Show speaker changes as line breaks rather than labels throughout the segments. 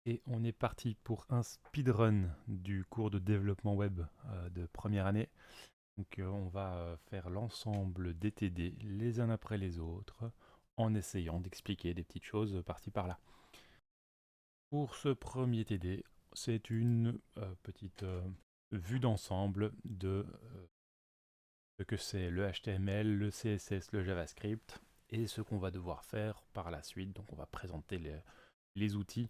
Et on est parti pour un speedrun du cours de développement web de première année. Donc on va faire l'ensemble des TD les uns après les autres en essayant d'expliquer des petites choses par-ci par-là. Pour ce premier TD, c'est une petite vue d'ensemble de ce que c'est le HTML, le CSS, le JavaScript et ce qu'on va devoir faire par la suite. Donc on va présenter les outils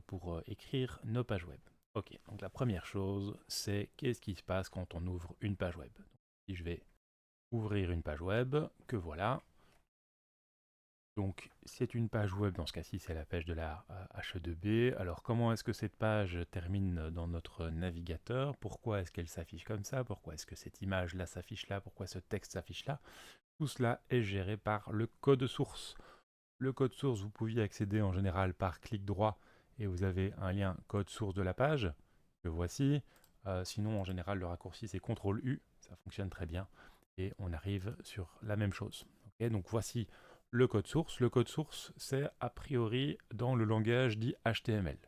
pour écrire nos pages web. Ok, donc la première chose, c'est qu'est-ce qui se passe quand on ouvre une page web. Donc, si je vais ouvrir une page web, que voilà. Donc c'est une page web, dans ce cas-ci c'est la page de la H2B. Alors comment est-ce que cette page termine dans notre navigateur? Pourquoi est-ce qu'elle s'affiche comme ça? Pourquoi est-ce que cette image là s'affiche là? Pourquoi ce texte s'affiche là? Tout cela est géré par le code source. Le code source, vous pouviez accéder en général par clic droit et vous avez un lien code source de la page que voici. Sinon, en général, le raccourci c'est CTRL U, ça fonctionne très bien et on arrive sur la même chose. Okay, donc voici le code source. Le code source, c'est a priori dans le langage dit HTML.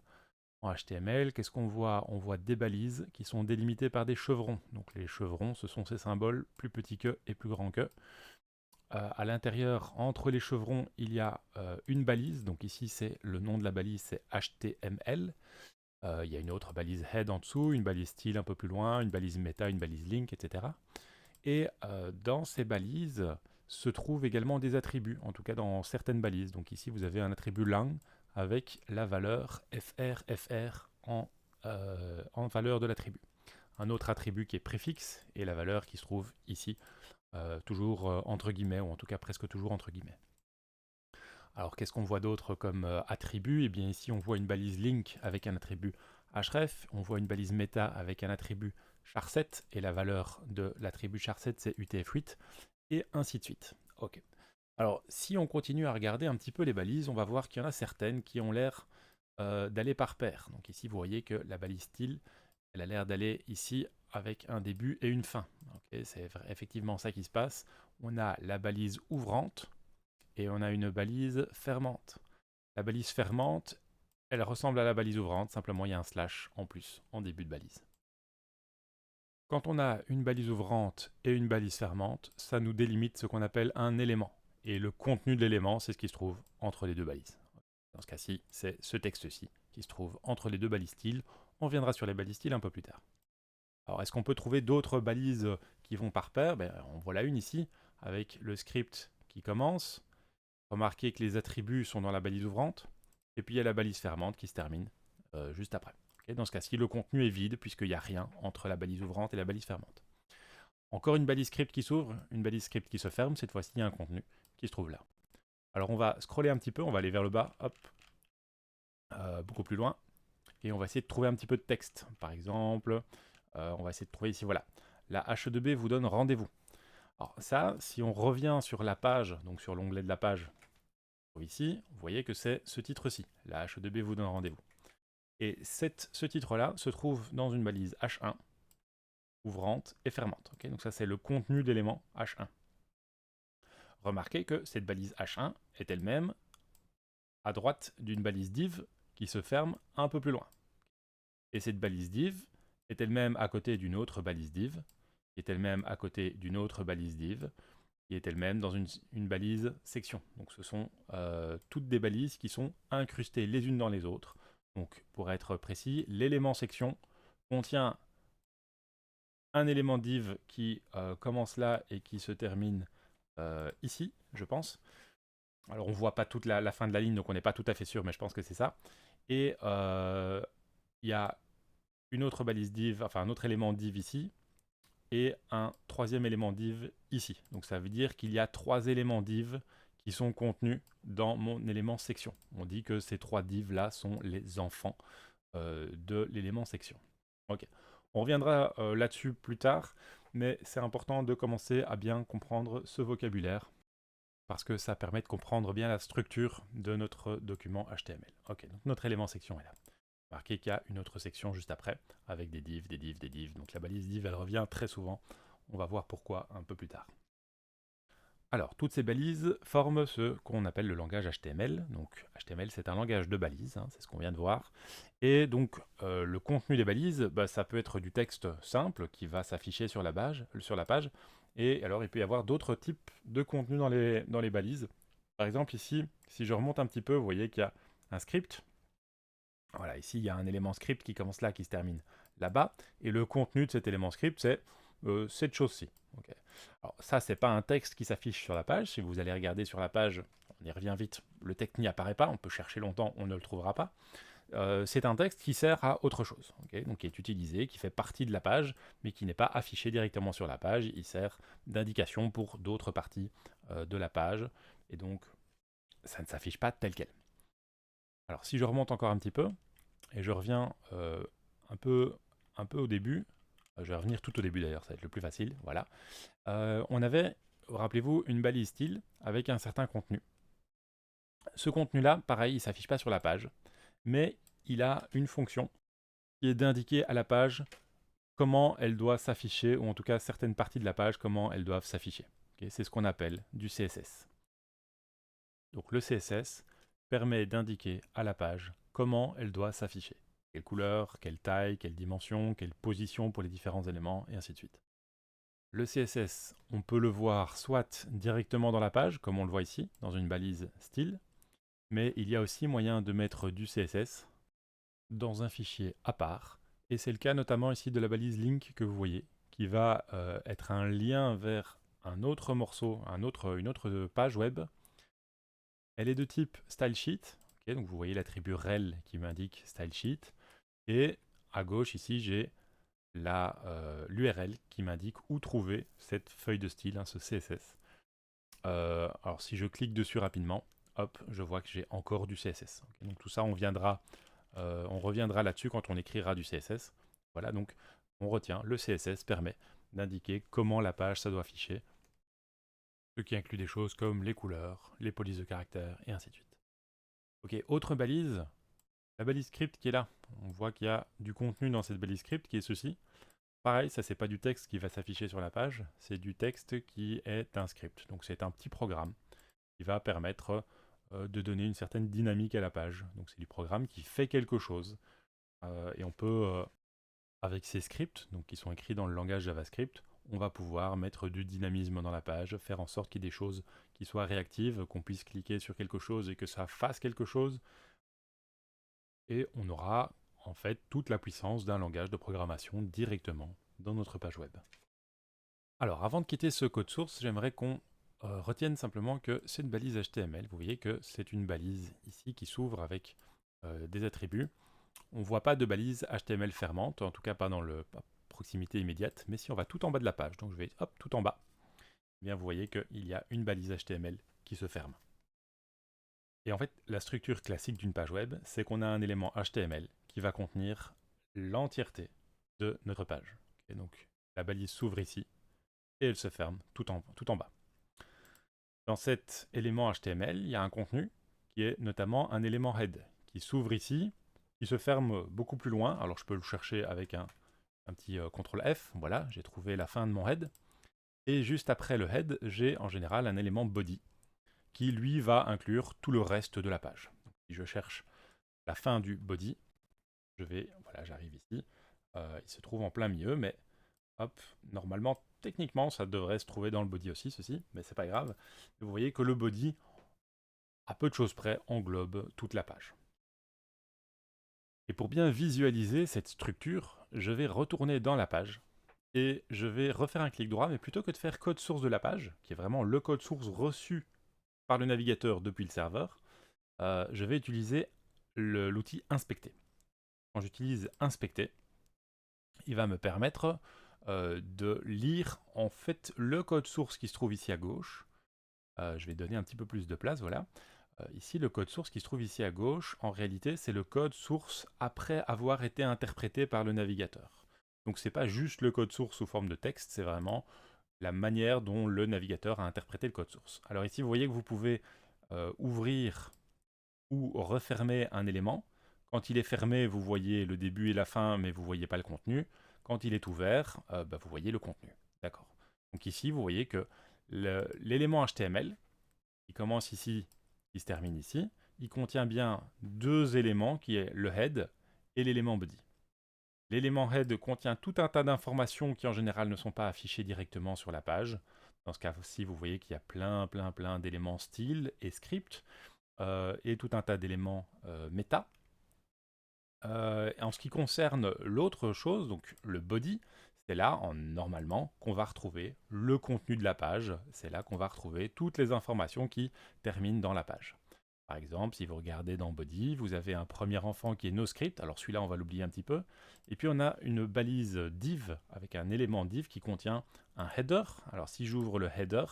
En HTML, qu'est-ce qu'on voit? On voit des balises qui sont délimitées par des chevrons. Donc les chevrons, ce sont ces symboles plus petits que et plus grands que. À l'intérieur, entre les chevrons, il y a une balise. Donc ici, c'est le nom de la balise, c'est HTML. Il y a une autre balise head en dessous, une balise style un peu plus loin, une balise meta, une balise link, etc. Et dans ces balises se trouvent également des attributs, en tout cas dans certaines balises. Donc ici, vous avez un attribut lang avec la valeur fr en valeur de l'attribut. Un autre attribut qui est préfixe et la valeur qui se trouve ici toujours entre guillemets, ou en tout cas presque toujours entre guillemets. Alors qu'est-ce qu'on voit d'autre comme attribut? Eh bien ici on voit une balise link avec un attribut href, on voit une balise meta avec un attribut char7, et la valeur de l'attribut char7 c'est utf8, et ainsi de suite. Ok. Alors si on continue à regarder un petit peu les balises, on va voir qu'il y en a certaines qui ont l'air d'aller par paire. Donc ici vous voyez que la balise style, elle a l'air d'aller ici avec un début et une fin. Okay, c'est effectivement ça qui se passe. On a la balise ouvrante et on a une balise fermante. La balise fermante, elle ressemble à la balise ouvrante, simplement il y a un slash en plus en début de balise. Quand on a une balise ouvrante et une balise fermante, ça nous délimite ce qu'on appelle un élément. Et le contenu de l'élément, c'est ce qui se trouve entre les deux balises. Dans ce cas-ci, c'est ce texte-ci qui se trouve entre les deux balises style. On reviendra sur les balises style un peu plus tard. Alors, est-ce qu'on peut trouver d'autres balises qui vont par paire? En voilà une ici, avec le script qui commence. Remarquez que les attributs sont dans la balise ouvrante, et puis il y a la balise fermante qui se termine juste après. Okay, dans ce cas-ci, le contenu est vide, puisqu'il n'y a rien entre la balise ouvrante et la balise fermante. Encore une balise script qui s'ouvre, une balise script qui se ferme, cette fois-ci il y a un contenu qui se trouve là. Alors on va scroller un petit peu, on va aller vers le bas, hop, beaucoup plus loin, et on va essayer de trouver un petit peu de texte. Par exemple, on va essayer de trouver ici, voilà, la H2B vous donne rendez-vous. Alors ça, si on revient sur la page, donc sur l'onglet de la page, ici, vous voyez que c'est ce titre-ci, la H2B vous donne rendez-vous. Et ce titre-là se trouve dans une balise H1, ouvrante et fermante. Okay, donc ça, c'est le contenu d'élément H1. Remarquez que cette balise H1 est elle-même à droite d'une balise div qui se ferme un peu plus loin. Et cette balise div est elle-même à côté d'une autre balise div, qui est elle-même à côté d'une autre balise div, qui est elle-même dans une balise section. Donc ce sont toutes des balises qui sont incrustées les unes dans les autres. Donc pour être précis, l'élément section contient un élément div qui commence là et qui se termine ici, je pense. Alors on ne voit pas toute la fin de la ligne, donc on n'est pas tout à fait sûr, mais je pense que c'est ça. Et il y a une autre balise div, enfin un autre élément div ici, et un troisième élément div ici. Donc ça veut dire qu'il y a trois éléments div qui sont contenus dans mon élément section. On dit que ces trois divs là sont les enfants de l'élément section. Ok. On reviendra là-dessus plus tard, mais c'est important de commencer à bien comprendre ce vocabulaire parce que ça permet de comprendre bien la structure de notre document HTML. Ok, donc notre élément section est là. Marquez qu'il y a une autre section juste après, avec des divs, des divs, des divs. Donc la balise div, elle revient très souvent. On va voir pourquoi un peu plus tard. Alors, toutes ces balises forment ce qu'on appelle le langage HTML. Donc, HTML, c'est un langage de balises, hein, c'est ce qu'on vient de voir. Et donc, le contenu des balises, bah, ça peut être du texte simple qui va s'afficher sur la page. Et alors, il peut y avoir d'autres types de contenu dans les balises. Par exemple, ici, si je remonte un petit peu, vous voyez qu'il y a un script. Voilà, ici, il y a un élément script qui commence là, qui se termine là-bas. Et le contenu de cet élément script, c'est cette chose-ci. Ok. Alors ça, c'est pas un texte qui s'affiche sur la page. Si vous allez regarder sur la page, on y revient vite, le texte n'y apparaît pas. On peut chercher longtemps, on ne le trouvera pas. C'est un texte qui sert à autre chose, ok, donc qui est utilisé, qui fait partie de la page, mais qui n'est pas affiché directement sur la page. Il sert d'indication pour d'autres parties de la page. Et donc, ça ne s'affiche pas tel quel. Alors si je remonte encore un petit peu, et je reviens un peu au début. Je vais revenir tout au début d'ailleurs, ça va être le plus facile. Voilà. On avait, rappelez-vous, une balise style avec un certain contenu. Ce contenu-là, pareil, il ne s'affiche pas sur la page, mais il a une fonction qui est d'indiquer à la page comment elle doit s'afficher, ou en tout cas certaines parties de la page, comment elles doivent s'afficher. Okay, c'est ce qu'on appelle du CSS. Donc le CSS permet d'indiquer à la page comment elle doit s'afficher. Quelle couleur, quelle taille, quelle dimension, quelle position pour les différents éléments, et ainsi de suite. Le CSS, on peut le voir soit directement dans la page, comme on le voit ici, dans une balise style, mais il y a aussi moyen de mettre du CSS dans un fichier à part, et c'est le cas notamment ici de la balise link que vous voyez, qui va être un lien vers un autre morceau, une autre page web. Elle est de type stylesheet, okay, donc vous voyez l'attribut rel qui m'indique stylesheet, et à gauche ici j'ai l'URL qui m'indique où trouver cette feuille de style, hein, ce CSS. Alors si je clique dessus rapidement, hop, je vois que j'ai encore du CSS. Okay, donc tout ça, on reviendra là-dessus quand on écrira du CSS. Voilà, donc on retient, le CSS permet d'indiquer comment la page ça doit afficher, ce qui inclut des choses comme les couleurs, les polices de caractères, et ainsi de suite. Ok, autre balise, la balise script qui est là. On voit qu'il y a du contenu dans cette balise script qui est ceci. Pareil, ça c'est pas du texte qui va s'afficher sur la page, c'est du texte qui est un script. Donc c'est un petit programme qui va permettre de donner une certaine dynamique à la page. Donc c'est du programme qui fait quelque chose. Et on peut, avec ces scripts, donc qui sont écrits dans le langage JavaScript, on va pouvoir mettre du dynamisme dans la page, faire en sorte qu'il y ait des choses qui soient réactives, qu'on puisse cliquer sur quelque chose et que ça fasse quelque chose. Et on aura en fait toute la puissance d'un langage de programmation directement dans notre page web. Alors avant de quitter ce code source, j'aimerais qu'on retienne simplement que c'est une balise HTML. Vous voyez que c'est une balise ici qui s'ouvre avec des attributs. On ne voit pas de balise HTML fermante, en tout cas pas dans la proximité immédiate, mais si on va tout en bas de la page, donc je vais hop, tout en bas, eh bien vous voyez qu'il y a une balise HTML qui se ferme. Et en fait, la structure classique d'une page web, c'est qu'on a un élément HTML qui va contenir l'entièreté de notre page. Et donc la balise s'ouvre ici et elle se ferme tout en bas. Dans cet élément HTML, il y a un contenu qui est notamment un élément head qui s'ouvre ici, qui se ferme beaucoup plus loin. Alors je peux le chercher avec un petit CTRL F. Voilà, j'ai trouvé la fin de mon head. Et juste après le head, j'ai en général un élément body qui lui va inclure tout le reste de la page. Donc, si je cherche la fin du body, voilà, j'arrive ici. Il se trouve en plein milieu, mais hop, normalement, techniquement, ça devrait se trouver dans le body aussi, ceci, mais c'est pas grave. Vous voyez que le body, à peu de choses près, englobe toute la page. Et pour bien visualiser cette structure, je vais retourner dans la page et je vais refaire un clic droit, mais plutôt que de faire code source de la page, qui est vraiment le code source reçu par le navigateur depuis le serveur, je vais utiliser l'outil inspecter. Quand j'utilise inspecter, il va me permettre de lire en fait le code source qui se trouve ici à gauche. Je vais donner un petit peu plus de place, voilà. Ici, le code source qui se trouve ici à gauche, en réalité, c'est le code source après avoir été interprété par le navigateur. Donc c'est pas juste le code source sous forme de texte, c'est vraiment la manière dont le navigateur a interprété le code source. Alors ici, vous voyez que vous pouvez ouvrir ou refermer un élément. Quand il est fermé, vous voyez le début et la fin, mais vous ne voyez pas le contenu. Quand il est ouvert, vous voyez le contenu. D'accord. Donc ici, vous voyez que L'élément HTML, qui commence ici, qui se termine ici, il contient bien deux éléments, qui est le head et l'élément body. L'élément head contient tout un tas d'informations qui en général ne sont pas affichées directement sur la page. Dans ce cas-ci, vous voyez qu'il y a plein d'éléments style et script, et tout un tas d'éléments méta. En ce qui concerne l'autre chose, donc le body, c'est là, normalement, qu'on va retrouver le contenu de la page. C'est là qu'on va retrouver toutes les informations qui terminent dans la page. Par exemple, si vous regardez dans Body, vous avez un premier enfant qui est NoScript. Alors celui-là, on va l'oublier un petit peu. Et puis on a une balise div avec un élément div qui contient un header. Alors si j'ouvre le header,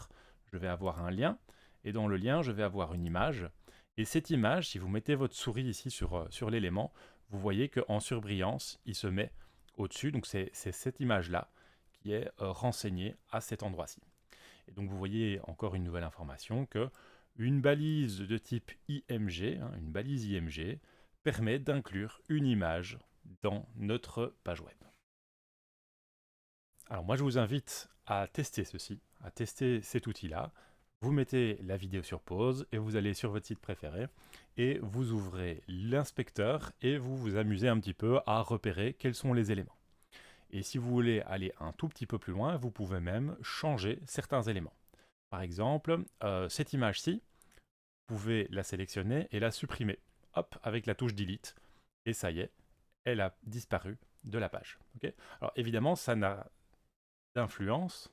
je vais avoir un lien. Et dans le lien, je vais avoir une image. Et cette image, si vous mettez votre souris ici sur l'élément, vous voyez qu'en surbrillance, il se met au-dessus. Donc c'est cette image-là qui est renseignée à cet endroit-ci. Et donc vous voyez encore une nouvelle information que une balise de type IMG, une balise IMG, permet d'inclure une image dans notre page web. Alors moi je vous invite à tester ceci, à tester cet outil-là. Vous mettez la vidéo sur pause et vous allez sur votre site préféré et vous ouvrez l'inspecteur et vous vous amusez un petit peu à repérer quels sont les éléments. Et si vous voulez aller un tout petit peu plus loin, vous pouvez même changer certains éléments. Par exemple, cette image-ci, vous pouvez la sélectionner et la supprimer. Hop, avec la touche Delete. Et ça y est, elle a disparu de la page. Okay. Alors évidemment, ça n'a d'influence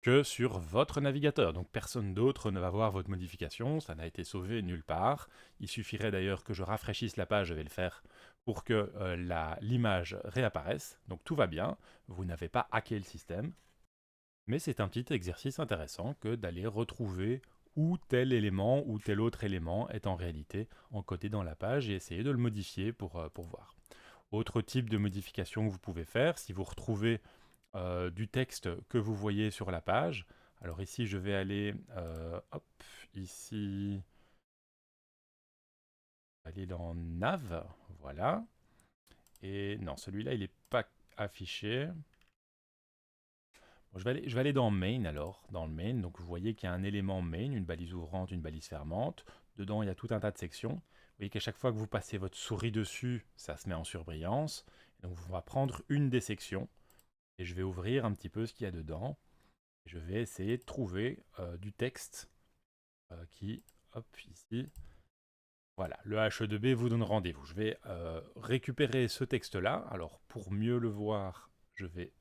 que sur votre navigateur. Donc personne d'autre ne va voir votre modification, ça n'a été sauvé nulle part. Il suffirait d'ailleurs que je rafraîchisse la page, je vais le faire, pour que l'image réapparaisse. Donc tout va bien, vous n'avez pas hacké le système. Mais c'est un petit exercice intéressant que d'aller retrouver où tel élément ou tel autre élément est en réalité encodé dans la page et essayer de le modifier pour voir. Autre type de modification que vous pouvez faire, si vous retrouvez du texte que vous voyez sur la page. Alors ici, je vais aller, hop, ici, aller dans Nav, voilà. Et non, celui-là, il n'est pas affiché. Bon, je vais aller dans Main alors, dans le Main. Donc vous voyez qu'il y a un élément Main, une balise ouvrante, une balise fermante. Dedans, il y a tout un tas de sections. Vous voyez qu'à chaque fois que vous passez votre souris dessus, ça se met en surbrillance. Donc on va prendre une des sections et je vais ouvrir un petit peu ce qu'il y a dedans. Je vais essayer de trouver du texte qui, hop, ici, voilà, le H2B vous donne rendez-vous. Je vais récupérer ce texte-là. Alors, pour mieux le voir, je vais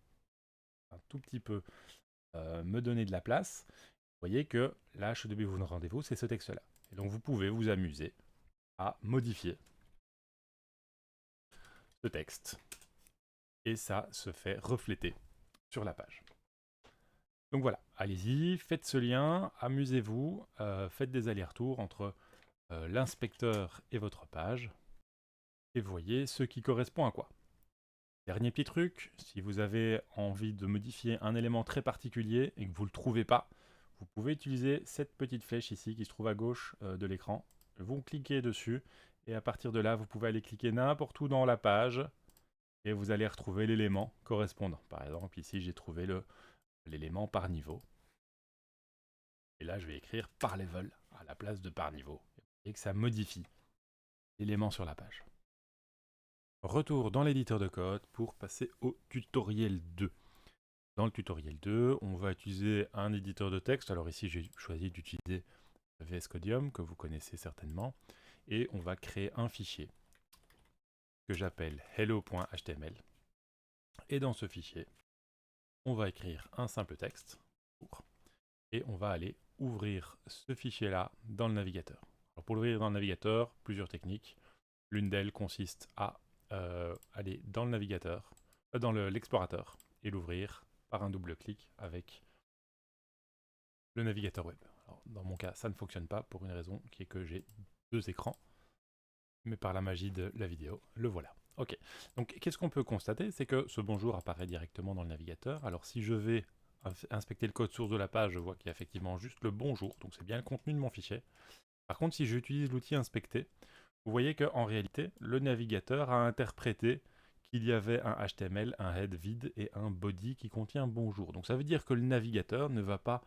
un tout petit peu me donner de la place. Vous voyez que la H2B vous donne rendez-vous, c'est ce texte-là. Et donc, vous pouvez vous amuser à modifier ce texte. Et ça se fait refléter sur la page. Donc voilà, allez-y, faites ce lien, amusez-vous, faites des allers-retours entre l'inspecteur et votre page, et voyez ce qui correspond à quoi. Dernier petit truc, si vous avez envie de modifier un élément très particulier et que vous ne le trouvez pas, vous pouvez utiliser cette petite flèche ici qui se trouve à gauche de l'écran. Vous cliquez dessus, et à partir de là, vous pouvez aller cliquer n'importe où dans la page, et vous allez retrouver l'élément correspondant. Par exemple, ici, j'ai trouvé l'élément par niveau. Et là, je vais écrire par level à la place de par niveau. Et que ça modifie l'élément sur la page. Retour dans l'éditeur de code pour passer au tutoriel 2. Dans le tutoriel 2, on va utiliser un éditeur de texte. Alors ici, j'ai choisi d'utiliser VS Codium, que vous connaissez certainement. Et on va créer un fichier que j'appelle hello.html. Et dans ce fichier, on va écrire un simple texte. Et on va aller ouvrir ce fichier-là dans le navigateur. Alors pour l'ouvrir dans le navigateur, plusieurs techniques. L'une d'elles consiste à aller dans le navigateur, dans l'explorateur, et l'ouvrir par un double clic avec le navigateur web. Alors, dans mon cas, ça ne fonctionne pas pour une raison qui est que j'ai deux écrans, mais par la magie de la vidéo, le voilà. Ok, donc qu'est-ce qu'on peut constater? C'est que ce bonjour apparaît directement dans le navigateur. Alors si je vais inspecter le code source de la page, je vois qu'il y a effectivement juste le bonjour, donc c'est bien le contenu de mon fichier. Par contre, si j'utilise l'outil inspecter, vous voyez qu'en réalité, le navigateur a interprété qu'il y avait un HTML, un head vide et un body qui contient bonjour. Donc ça veut dire que le navigateur ne va pas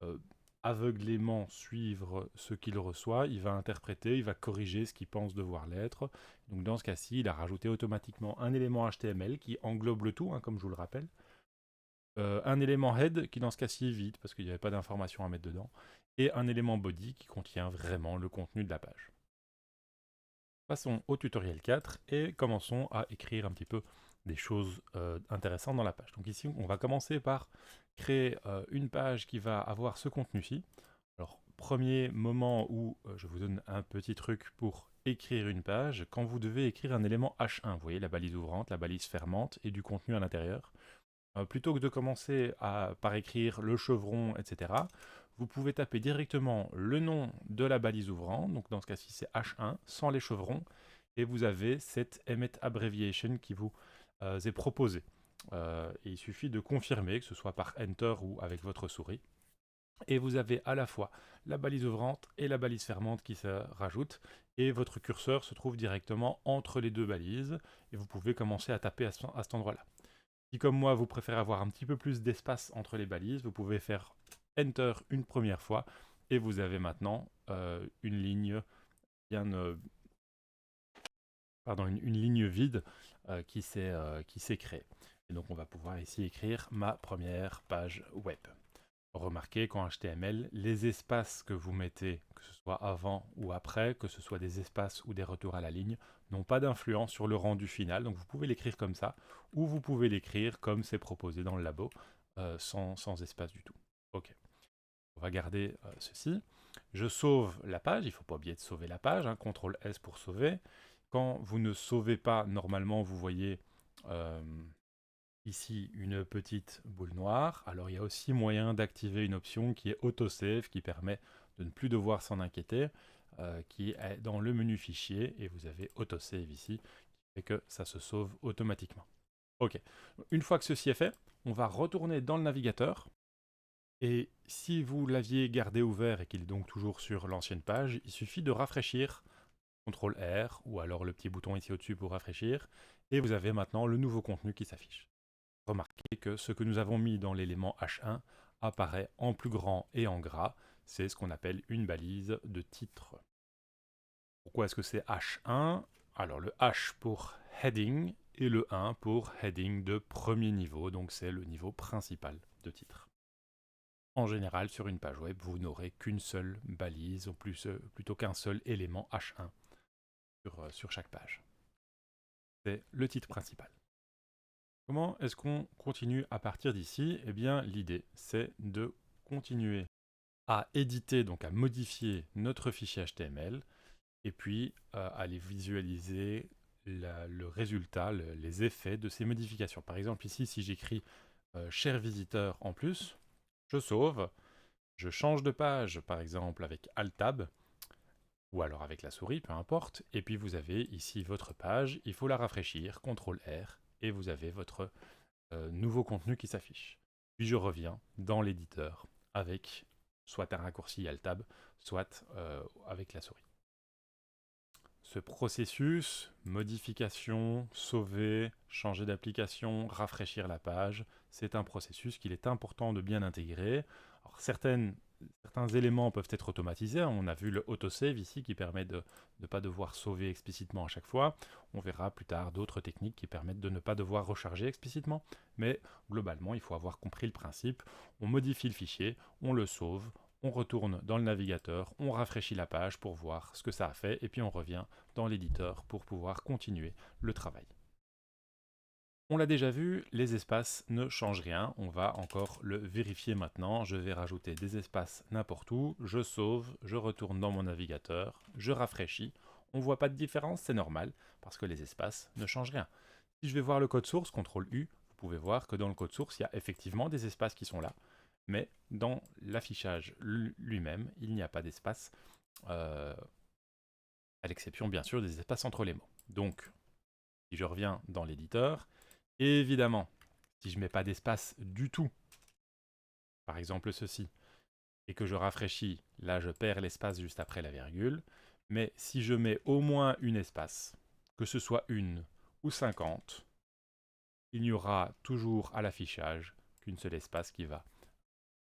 euh, aveuglément suivre ce qu'il reçoit, il va interpréter, il va corriger ce qu'il pense devoir l'être. Donc dans ce cas-ci, il a rajouté automatiquement un élément HTML qui englobe le tout, hein, comme je vous le rappelle. Un élément head qui dans ce cas-ci est vide parce qu'il n'y avait pas d'informations à mettre dedans. Et un élément body qui contient vraiment le contenu de la page. Passons au tutoriel 4 et commençons à écrire un petit peu des choses intéressantes dans la page. Donc ici, on va commencer par créer une page qui va avoir ce contenu-ci. Alors, premier moment où je vous donne un petit truc pour écrire une page, quand vous devez écrire un élément H1, vous voyez la balise ouvrante, la balise fermante et du contenu à l'intérieur. Plutôt que de commencer par écrire le chevron, etc., vous pouvez taper directement le nom de la balise ouvrante, donc dans ce cas-ci c'est H1, sans les chevrons, et vous avez cette emmet abbreviation qui vous est proposée. Et il suffit de confirmer, que ce soit par Enter ou avec votre souris. Et vous avez à la fois la balise ouvrante et la balise fermante qui se rajoutent, et votre curseur se trouve directement entre les deux balises, et vous pouvez commencer à taper à cet endroit-là. Si comme moi vous préférez avoir un petit peu plus d'espace entre les balises, vous pouvez faire Enter une première fois et vous avez maintenant une ligne bien, une ligne vide qui s'est créée. Et donc on va pouvoir ici écrire ma première page web. Remarquez qu'en HTML, les espaces que vous mettez, que ce soit avant ou après, que ce soit des espaces ou des retours à la ligne, n'ont pas d'influence sur le rendu final. Donc vous pouvez l'écrire comme ça, ou vous pouvez l'écrire comme c'est proposé dans le labo, sans espace du tout. Ok, on va garder ceci. Je sauve la page, il ne faut pas oublier de sauver la page, hein, CTRL S pour sauver. Quand vous ne sauvez pas, normalement vous voyez ici une petite boule noire. Alors il y a aussi moyen d'activer une option qui est autosave, qui permet de ne plus devoir s'en inquiéter, qui est dans le menu fichier, et vous avez autosave ici, qui fait que ça se sauve automatiquement. Ok, une fois que ceci est fait, on va retourner dans le navigateur, et si vous l'aviez gardé ouvert et qu'il est donc toujours sur l'ancienne page, il suffit de rafraîchir, CTRL R, ou alors le petit bouton ici au-dessus pour rafraîchir, et vous avez maintenant le nouveau contenu qui s'affiche. Remarquez que ce que nous avons mis dans l'élément H1 apparaît en plus grand et en gras. C'est ce qu'on appelle une balise de titre. Pourquoi est-ce que c'est H1? Alors le H pour heading et le 1 pour heading de premier niveau, donc c'est le niveau principal de titre. En général, sur une page web, vous n'aurez qu'une seule balise, ou plutôt qu'un seul élément H1 sur chaque page. C'est le titre principal. Comment est-ce qu'on continue à partir d'ici? Eh bien, l'idée, c'est de continuer à éditer, donc à modifier notre fichier HTML, et puis aller visualiser le résultat, les effets de ces modifications. Par exemple, ici, si j'écris cher visiteur en plus, je sauve, je change de page, par exemple avec Alt-Tab, ou alors avec la souris, peu importe, et puis vous avez ici votre page, il faut la rafraîchir, CTRL R, et vous avez votre nouveau contenu qui s'affiche. Puis je reviens dans l'éditeur avec soit un raccourci Alt-Tab, soit avec la souris. Ce processus, modification, sauver, changer d'application, rafraîchir la page, c'est un processus qu'il est important de bien intégrer. Alors, certains éléments peuvent être automatisés. On a vu le autosave ici qui permet de ne pas devoir sauver explicitement à chaque fois. On verra plus tard d'autres techniques qui permettent de ne pas devoir recharger explicitement. Mais globalement, il faut avoir compris le principe. On modifie le fichier, on le sauve, on retourne dans le navigateur, on rafraîchit la page pour voir ce que ça a fait, et puis on revient dans l'éditeur pour pouvoir continuer le travail. On l'a déjà vu, les espaces ne changent rien, on va encore le vérifier maintenant. Je vais rajouter des espaces n'importe où, je sauve, je retourne dans mon navigateur, je rafraîchis. On ne voit pas de différence, c'est normal, parce que les espaces ne changent rien. Si je vais voir le code source, CTRL U, vous pouvez voir que dans le code source, il y a effectivement des espaces qui sont là, mais dans l'affichage lui-même, il n'y a pas d'espace, à l'exception bien sûr des espaces entre les mots. Donc, si je reviens dans l'éditeur, évidemment, si je ne mets pas d'espace du tout, par exemple ceci, et que je rafraîchis, là je perds l'espace juste après la virgule, mais si je mets au moins une espace, que ce soit une ou 50, il n'y aura toujours à l'affichage qu'une seule espace qui va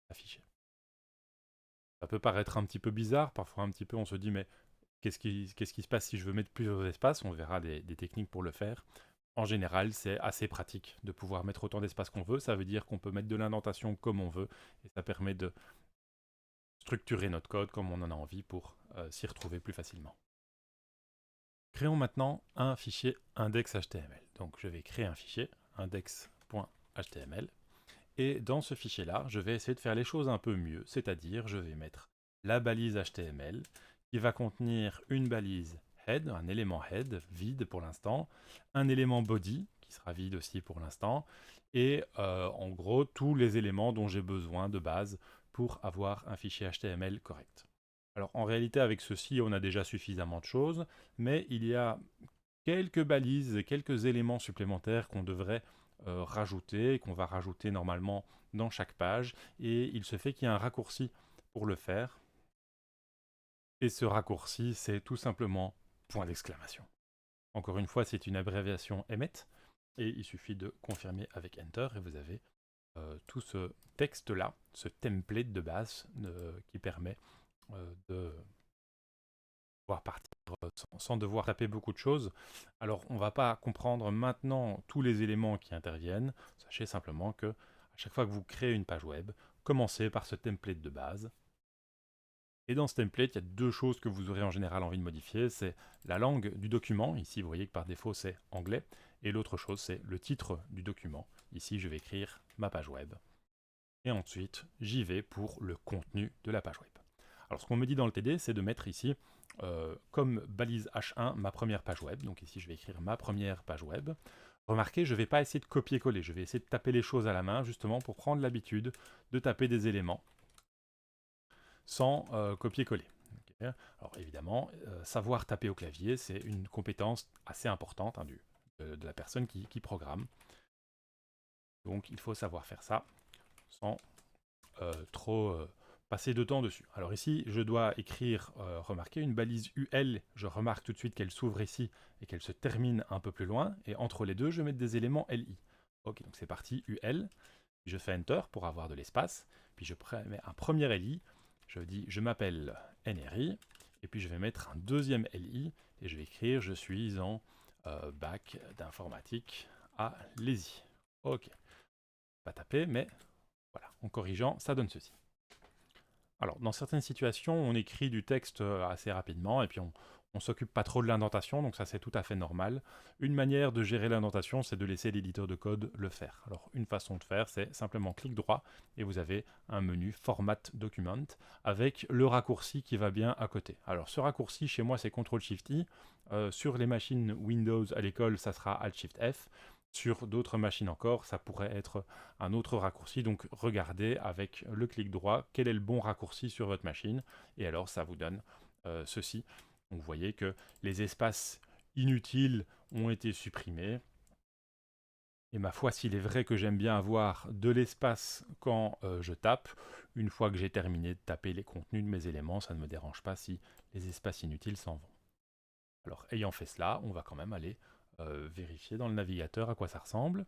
afficher. Ça peut paraître un petit peu bizarre, parfois un petit peu on se dit mais qu'est-ce qui se passe si je veux mettre plusieurs espaces? On verra des techniques pour le faire. En général, c'est assez pratique de pouvoir mettre autant d'espace qu'on veut. Ça veut dire qu'on peut mettre de l'indentation comme on veut et ça permet de structurer notre code comme on en a envie pour s'y retrouver plus facilement. Créons maintenant un fichier index.html. Donc je vais créer un fichier index.html et dans ce fichier-là, je vais essayer de faire les choses un peu mieux, c'est-à-dire je vais mettre la balise HTML qui va contenir une balise head, un élément head vide pour l'instant, un élément body qui sera vide aussi pour l'instant, et en gros tous les éléments dont j'ai besoin de base pour avoir un fichier HTML correct. Alors en réalité avec ceci on a déjà suffisamment de choses, mais il y a quelques balises, quelques éléments supplémentaires qu'on devrait rajouter, qu'on va rajouter normalement dans chaque page, et il se fait qu'il y a un raccourci pour le faire, et ce raccourci c'est tout simplement point d'exclamation. Encore une fois c'est une abréviation emmet, et il suffit de confirmer avec Enter, et vous avez tout ce texte-là, ce template de base qui permet de pouvoir partir sans devoir taper beaucoup de choses. Alors, on ne va pas comprendre maintenant tous les éléments qui interviennent. Sachez simplement que à chaque fois que vous créez une page web, commencez par ce template de base. Et dans ce template, il y a deux choses que vous aurez en général envie de modifier. C'est la langue du document. Ici, vous voyez que par défaut, c'est anglais. Et l'autre chose, c'est le titre du document. Ici, je vais écrire ma page web. Et ensuite, j'y vais pour le contenu de la page web. Alors, ce qu'on me dit dans le TD, c'est de mettre ici comme balise H1 ma première page web. Donc ici, je vais écrire ma première page web. Remarquez, je ne vais pas essayer de copier-coller. Je vais essayer de taper les choses à la main, justement, pour prendre l'habitude de taper des éléments sans copier-coller. Okay. Alors évidemment, savoir taper au clavier, c'est une compétence assez importante hein, de la personne qui programme. Donc il faut savoir faire ça sans trop passer de temps dessus. Alors ici, je dois écrire, remarquez, une balise UL. Je remarque tout de suite qu'elle s'ouvre ici et qu'elle se termine un peu plus loin. Et entre les deux, je mets des éléments LI. Ok, donc c'est parti, UL. Je fais Enter pour avoir de l'espace. Puis je mets un premier LI. Je dis, je m'appelle NRI. Et puis je vais mettre un deuxième LI. Et je vais écrire, je suis en bac d'informatique à l'ESI. Ok, pas taper, mais voilà, en corrigeant, ça donne ceci. Alors, dans certaines situations, on écrit du texte assez rapidement et puis on ne s'occupe pas trop de l'indentation, donc ça c'est tout à fait normal. Une manière de gérer l'indentation, c'est de laisser l'éditeur de code le faire. Alors, une façon de faire, c'est simplement clic droit et vous avez un menu Format Document avec le raccourci qui va bien à côté. Alors, ce raccourci, chez moi, c'est Ctrl-Shift-I. Sur les machines Windows à l'école, ça sera Alt-Shift-F. Sur d'autres machines encore, ça pourrait être un autre raccourci. Donc regardez avec le clic droit quel est le bon raccourci sur votre machine. Et alors ça vous donne ceci. Donc vous voyez que les espaces inutiles ont été supprimés. Et ma foi, s'il est vrai que j'aime bien avoir de l'espace quand je tape, une fois que j'ai terminé de taper les contenus de mes éléments, ça ne me dérange pas si les espaces inutiles s'en vont. Alors ayant fait cela, on va quand même aller vérifier dans le navigateur à quoi ça ressemble.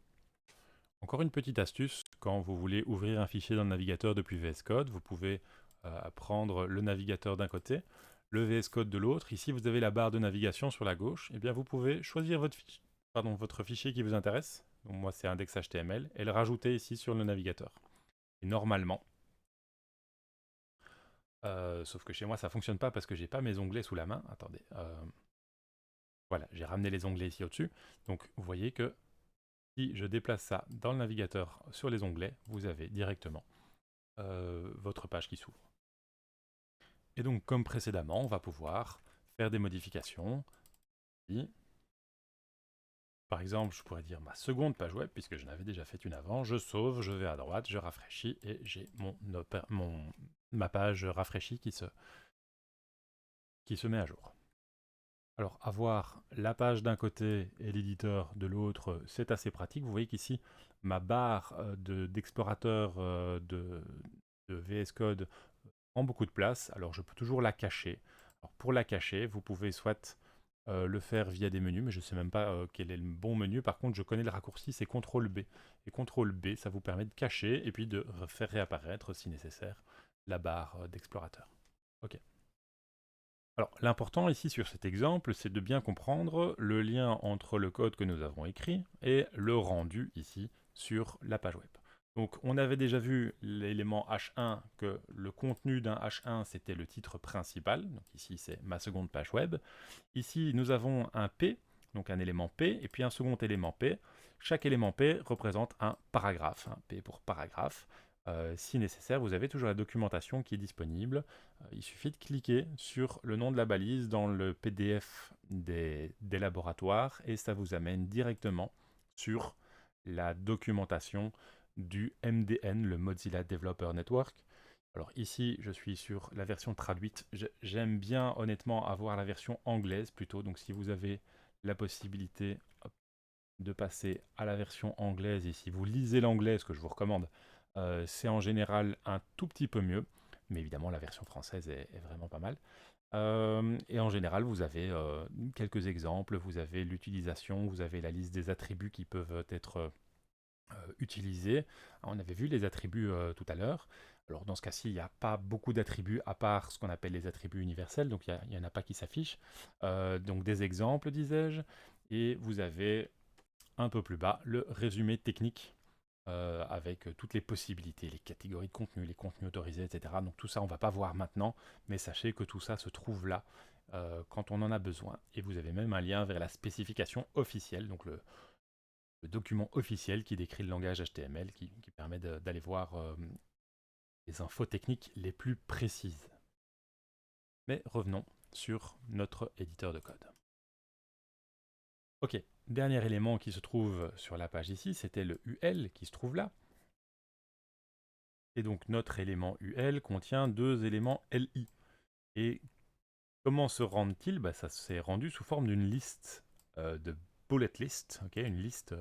Encore une petite astuce, quand vous voulez ouvrir un fichier dans le navigateur depuis VS Code, vous pouvez prendre le navigateur d'un côté, le VS Code de l'autre. Ici, vous avez la barre de navigation sur la gauche. Et bien, vous pouvez choisir votre fichier qui vous intéresse. Donc, moi, c'est index.html et le rajouter ici sur le navigateur. Et normalement, sauf que chez moi, ça ne fonctionne pas parce que j'ai pas mes onglets sous la main. Attendez. Voilà, j'ai ramené les onglets ici au-dessus. Donc, vous voyez que si je déplace ça dans le navigateur sur les onglets, vous avez directement votre page qui s'ouvre. Et donc, comme précédemment, on va pouvoir faire des modifications. Ici. Par exemple, je pourrais dire ma seconde page web, puisque je n'avais déjà fait une avant. Je sauve, je vais à droite, je rafraîchis, et j'ai ma page rafraîchie qui se met à jour. Alors, avoir la page d'un côté et l'éditeur de l'autre, c'est assez pratique. Vous voyez qu'ici, ma barre d'explorateur de VS Code prend beaucoup de place. Alors, je peux toujours la cacher. Alors, pour la cacher, vous pouvez soit le faire via des menus, mais je ne sais même pas quel est le bon menu. Par contre, je connais le raccourci, c'est CTRL B. Et CTRL B, ça vous permet de cacher et puis de faire réapparaître si nécessaire la barre d'explorateur. Ok. Alors, l'important ici sur cet exemple, c'est de bien comprendre le lien entre le code que nous avons écrit et le rendu ici sur la page web. Donc, on avait déjà vu l'élément H1, que le contenu d'un H1, c'était le titre principal. Donc ici, c'est ma seconde page web. Ici, nous avons un P, donc un élément P, et puis un second élément P. Chaque élément P représente un paragraphe, un P pour paragraphe. Si nécessaire, vous avez toujours la documentation qui est disponible. Il suffit de cliquer sur le nom de la balise dans le PDF des laboratoires et ça vous amène directement sur la documentation du MDN, le Mozilla Developer Network. Alors ici, je suis sur la version traduite. J'aime bien honnêtement avoir la version anglaise plutôt. Donc si vous avez la possibilité de passer à la version anglaise et si vous lisez l'anglais, ce que je vous recommande, c'est en général un tout petit peu mieux. Mais évidemment, la version française est vraiment pas mal. Et en général, vous avez quelques exemples, vous avez l'utilisation, vous avez la liste des attributs qui peuvent être utilisés. On avait vu les attributs tout à l'heure. Alors dans ce cas-ci, il n'y a pas beaucoup d'attributs à part ce qu'on appelle les attributs universels, donc il n'y en a pas qui s'affichent. Donc des exemples, disais-je, et vous avez un peu plus bas le résumé technique avec toutes les possibilités, les catégories de contenu, les contenus autorisés, etc. Donc tout ça, on ne va pas voir maintenant, mais sachez que tout ça se trouve là quand on en a besoin. Et vous avez même un lien vers la spécification officielle, donc le document officiel qui décrit le langage HTML, qui permet d'aller voir les infos techniques les plus précises. Mais revenons sur notre éditeur de code. Ok, dernier élément qui se trouve sur la page ici, c'était le UL qui se trouve là. Et donc notre élément UL contient deux éléments LI. Et comment se rendent-ils? Ça s'est rendu sous forme d'une liste de bullet list, okay, une liste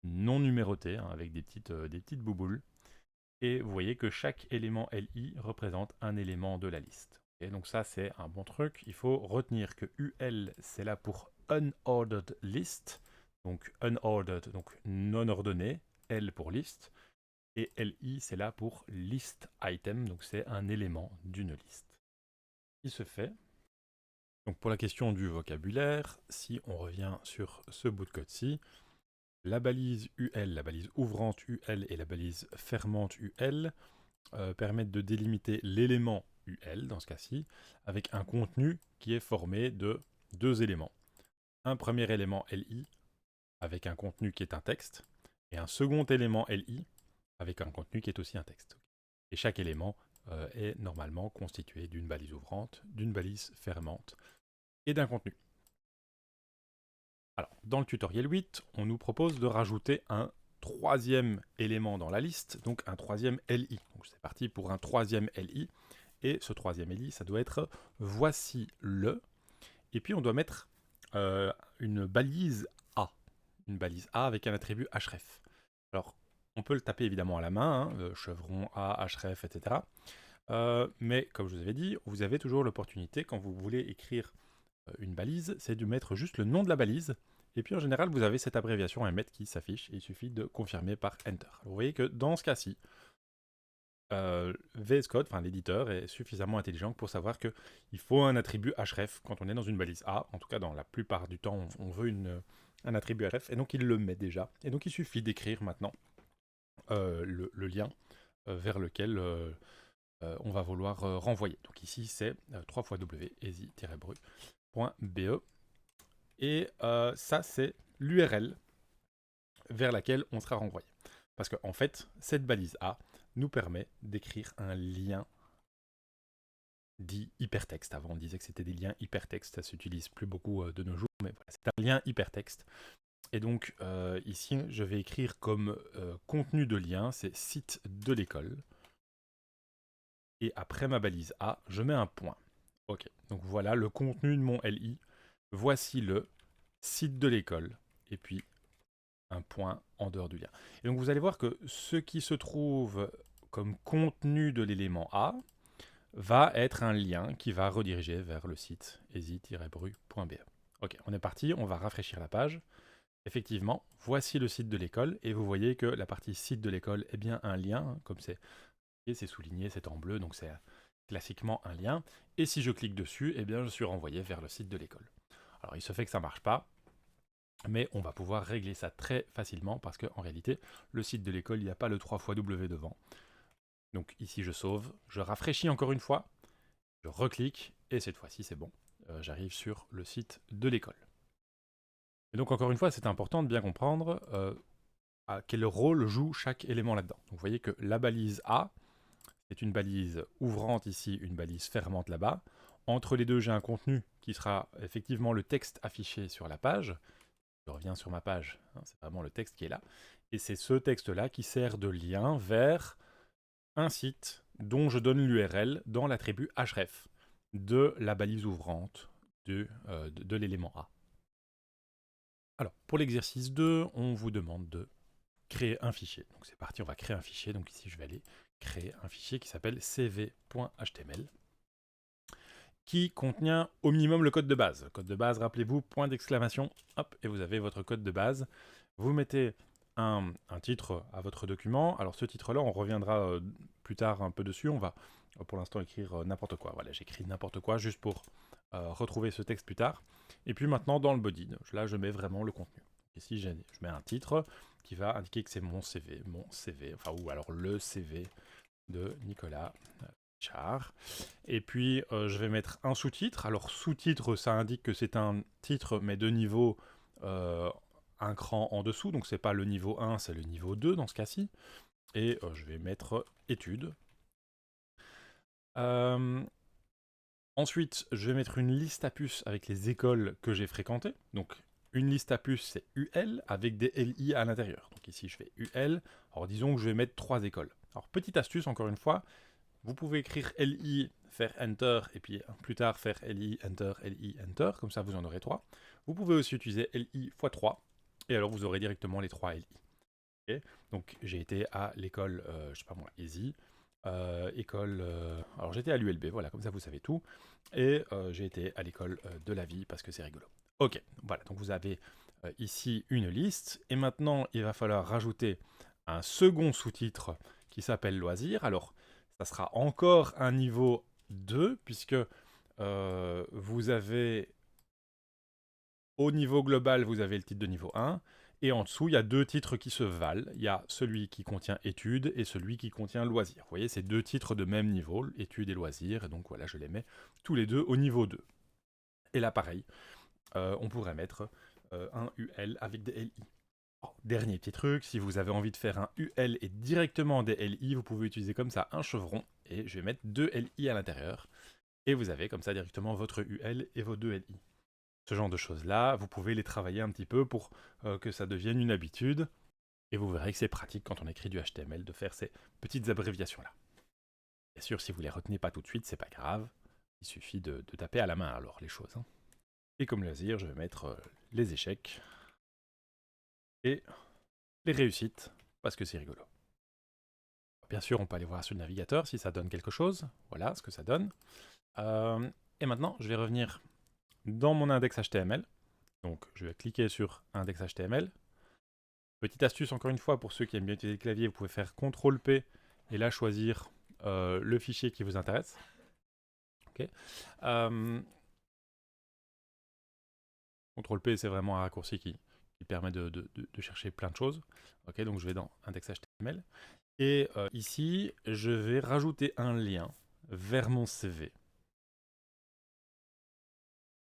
non numérotée, hein, avec des petites bouboules. Et vous voyez que chaque élément LI représente un élément de la liste. Et donc ça, c'est un bon truc. Il faut retenir que UL, c'est là pour Unordered List. Donc unordered, donc non ordonné. L pour liste. Et LI, c'est là pour List Item. Donc c'est un élément d'une liste. Il se fait. Donc pour la question du vocabulaire, si on revient sur ce bout de code-ci, la balise UL, la balise ouvrante UL et la balise fermante UL permettent de délimiter l'élément UL, dans ce cas-ci, avec un contenu qui est formé de deux éléments. Un premier élément LI, avec un contenu qui est un texte, et un second élément LI, avec un contenu qui est aussi un texte. Et chaque élément est normalement constitué d'une balise ouvrante, d'une balise fermante et d'un contenu. Alors, dans le tutoriel 8, on nous propose de rajouter un troisième élément dans la liste, donc un troisième LI. Donc c'est parti pour un troisième LI. Et ce troisième LI, ça doit être voici le. Et puis on doit mettre une balise A. Une balise A avec un attribut href. Alors, on peut le taper évidemment à la main, hein, chevron A, href, etc. Mais comme je vous avais dit, vous avez toujours l'opportunité, quand vous voulez écrire une balise, c'est de mettre juste le nom de la balise. Et puis en général, vous avez cette abréviation ML qui s'affiche. Il suffit de confirmer par Enter. Alors, vous voyez que dans ce cas-ci, VS Code, enfin l'éditeur, est suffisamment intelligent pour savoir qu'il faut un attribut href quand on est dans une balise A. En tout cas, dans la plupart du temps, on veut un attribut href. Et donc, il le met déjà. Et donc, il suffit d'écrire maintenant le lien vers lequel on va vouloir renvoyer. Donc ici, c'est 3 fois W, easy-bru.be. Et ça, c'est l'URL vers laquelle on sera renvoyé. Parce qu'en fait, cette balise A nous permet d'écrire un lien dit hypertexte. Avant, on disait que c'était des liens hypertextes. Ça s'utilise plus beaucoup de nos jours, mais voilà, c'est un lien hypertexte. Et donc, ici, je vais écrire comme contenu de lien, c'est site de l'école. Et après ma balise A, je mets un point. Ok, donc voilà le contenu de mon LI. Voici le site de l'école. Et puis, un point en dehors du lien. Et donc, vous allez voir que ce qui se trouve comme contenu de l'élément A va être un lien qui va rediriger vers le site easy-bru.be. Ok, on est parti, on va rafraîchir la page. Effectivement, voici le site de l'école, et vous voyez que la partie site de l'école est bien un lien, comme c'est Et c'est souligné, c'est en bleu, donc c'est classiquement un lien. Et si je clique dessus, eh bien je suis renvoyé vers le site de l'école. Alors il se fait que ça ne marche pas, mais on va pouvoir régler ça très facilement parce qu'en réalité, le site de l'école, il n'y a pas le 3xW devant. Donc ici je sauve, je rafraîchis encore une fois, je reclique, et cette fois-ci c'est bon. J'arrive sur le site de l'école. Et donc encore une fois, c'est important de bien comprendre à quel rôle joue chaque élément là-dedans. Donc vous voyez que la balise A est une balise ouvrante ici, une balise fermante là-bas. Entre les deux, j'ai un contenu qui sera effectivement le texte affiché sur la page. Je reviens sur ma page, hein, c'est vraiment le texte qui est là. Et c'est ce texte-là qui sert de lien vers un site dont je donne l'URL dans l'attribut href de la balise ouvrante de l'élément A. Alors, pour l'exercice 2, on vous demande de créer un fichier. Donc c'est parti, on va créer un fichier. Donc ici, je vais aller créer un fichier qui s'appelle cv.html qui contient au minimum le code de base. Le code de base, rappelez-vous, point d'exclamation, hop, et vous avez votre code de base. Vous mettez un titre à votre document. Alors ce titre-là, on reviendra plus tard un peu dessus. On va pour l'instant écrire n'importe quoi. Voilà, j'écris n'importe quoi juste pour retrouver ce texte plus tard. Et puis maintenant, dans le body, là, je mets vraiment le contenu. Ici, je mets un titre qui va indiquer que c'est mon CV, enfin, ou alors le CV de Nicolas Char. Et puis, je vais mettre un sous-titre. Alors, sous-titre, ça indique que c'est un titre, mais de niveau un cran en dessous. Donc, c'est pas le niveau 1, c'est le niveau 2 dans ce cas-ci. Et je vais mettre études. Ensuite, je vais mettre une liste à puces avec les écoles que j'ai fréquentées. Donc, une liste à puces, c'est UL avec des LI à l'intérieur. Donc ici, je fais UL. Alors, disons que je vais mettre 3 écoles. Alors, petite astuce, encore une fois, vous pouvez écrire LI, faire Enter, et puis plus tard faire LI, Enter, comme ça vous en aurez 3. Vous pouvez aussi utiliser LI x 3, et alors vous aurez directement les 3 LI. Okay. Donc j'ai été à l'école, je sais pas moi, Easy, alors j'étais à l'ULB, voilà, comme ça vous savez tout, et j'ai été à l'école de la vie, parce que c'est rigolo. Ok, voilà, donc vous avez ici une liste, et maintenant il va falloir rajouter un second sous-titre qui s'appelle loisirs. Alors, ça sera encore un niveau 2, puisque vous avez, au niveau global, vous avez le titre de niveau 1, et en dessous, il y a 2 titres qui se valent. Il y a celui qui contient études et celui qui contient loisirs. Vous voyez, c'est 2 titres de même niveau, études et loisirs, et donc voilà, je les mets tous les deux au niveau 2. Et là, pareil, on pourrait mettre un UL avec des LI. Oh, dernier petit truc, si vous avez envie de faire un UL et directement des LI, vous pouvez utiliser comme ça un chevron, et je vais mettre 2 LI à l'intérieur, et vous avez comme ça directement votre UL et vos 2 LI. Ce genre de choses-là, vous pouvez les travailler un petit peu pour que ça devienne une habitude, et vous verrez que c'est pratique quand on écrit du HTML de faire ces petites abréviations-là. Bien sûr, si vous les retenez pas tout de suite, c'est pas grave, il suffit de taper à la main alors les choses. Hein. Et comme loisir, je vais mettre les échecs, et les réussites, parce que c'est rigolo. Bien sûr, on peut aller voir sur le navigateur si ça donne quelque chose. Voilà ce que ça donne. Et maintenant, je vais revenir dans mon index HTML. Donc, je vais cliquer sur index HTML. Petite astuce, encore une fois, pour ceux qui aiment bien utiliser le clavier, vous pouvez faire CTRL-P et là choisir le fichier qui vous intéresse. Okay. CTRL-P, c'est vraiment un raccourci qui permet de chercher plein de choses. Okay, donc, je vais dans index HTML. Et ici, je vais rajouter un lien vers mon CV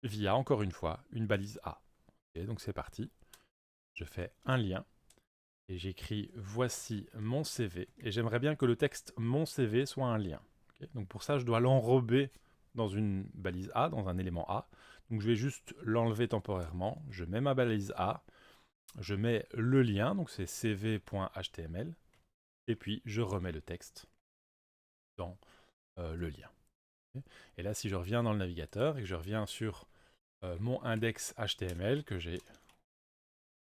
via, encore une fois, une balise A. Okay, donc c'est parti. Je fais un lien et j'écris « Voici mon CV ». Et j'aimerais bien que le texte « Mon CV » soit un lien. Okay, donc pour ça, je dois l'enrober dans une balise A, dans un élément A. Donc je vais juste l'enlever temporairement. Je mets ma balise A. Je mets le lien, donc c'est cv.html. Et puis, je remets le texte dans le lien. Et là, si je reviens dans le navigateur et que je reviens sur mon index HTML que j'ai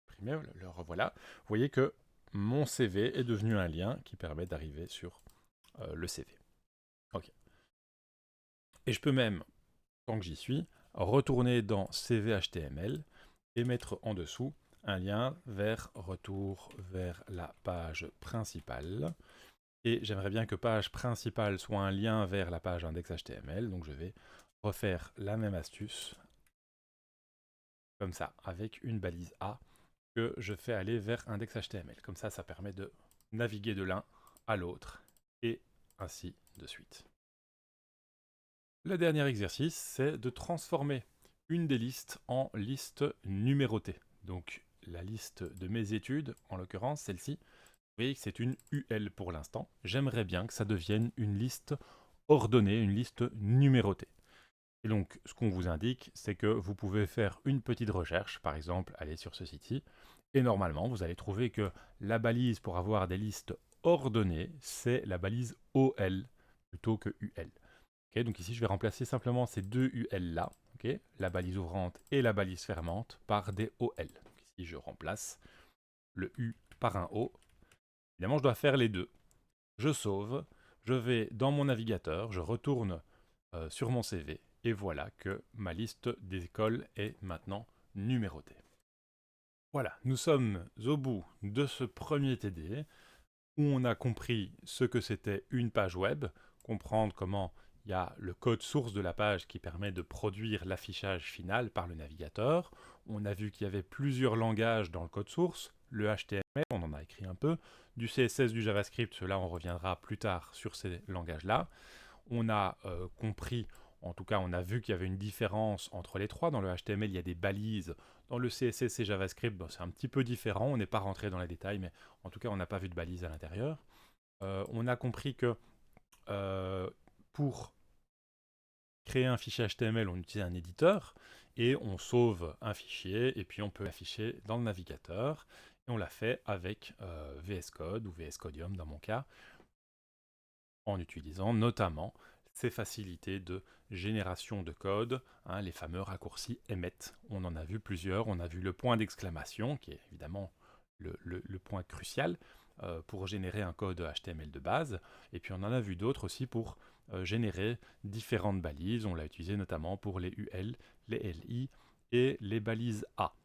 imprimé, le revoilà, vous voyez que mon CV est devenu un lien qui permet d'arriver sur le CV. Ok. Et je peux même, tant que j'y suis, retourner dans CV HTML et mettre en dessous un lien vers retour vers la page principale. Et j'aimerais bien que page principale soit un lien vers la page index.html. Donc je vais refaire la même astuce, comme ça, avec une balise A que je fais aller vers index.html. Comme ça permet de naviguer de l'un à l'autre, et ainsi de suite. Le dernier exercice, c'est de transformer une des listes en liste numérotée. Donc la liste de mes études, en l'occurrence celle-ci, vous voyez que c'est une UL pour l'instant. J'aimerais bien que ça devienne une liste ordonnée, une liste numérotée. Et donc, ce qu'on vous indique, c'est que vous pouvez faire une petite recherche, par exemple, aller sur ce site-ci, et normalement, vous allez trouver que la balise pour avoir des listes ordonnées, c'est la balise OL plutôt que UL. Okay, donc ici, je vais remplacer simplement ces deux UL là, okay, la balise ouvrante et la balise fermante, par des OL. Donc ici, je remplace le U par un O. Évidemment, je dois faire les deux. Je sauve, je vais dans mon navigateur, je retourne sur mon CV, et voilà que ma liste d'écoles est maintenant numérotée. Voilà, nous sommes au bout de ce premier TD, où on a compris ce que c'était une page web, comprendre comment il y a le code source de la page qui permet de produire l'affichage final par le navigateur. On a vu qu'il y avait plusieurs langages dans le code source, le HTML, on en a écrit un peu, du CSS, du JavaScript, cela on reviendra plus tard sur ces langages-là. On a compris, en tout cas on a vu qu'il y avait une différence entre les trois. Dans le HTML il y a des balises, dans le CSS et JavaScript bon, c'est un petit peu différent, on n'est pas rentré dans les détails, mais en tout cas on n'a pas vu de balises à l'intérieur. On a compris que pour créer un fichier HTML on utilise un éditeur, et on sauve un fichier, et puis on peut l'afficher dans le navigateur, et on l'a fait avec VS Code ou VS Codium dans mon cas, en utilisant notamment ces facilités de génération de code, hein, les fameux raccourcis emmet. On en a vu plusieurs, on a vu le point d'exclamation, qui est évidemment le point crucial pour générer un code HTML de base, et puis on en a vu d'autres aussi pour générer différentes balises. On l'a utilisé notamment pour les UL, les LI et les balises A.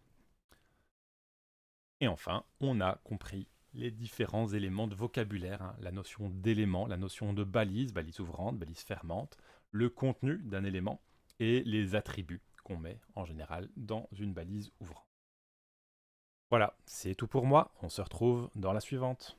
Et enfin, on a compris les différents éléments de vocabulaire, hein, la notion d'élément, la notion de balise, balise ouvrante, balise fermante, le contenu d'un élément et les attributs qu'on met en général dans une balise ouvrante. Voilà, c'est tout pour moi, on se retrouve dans la suivante.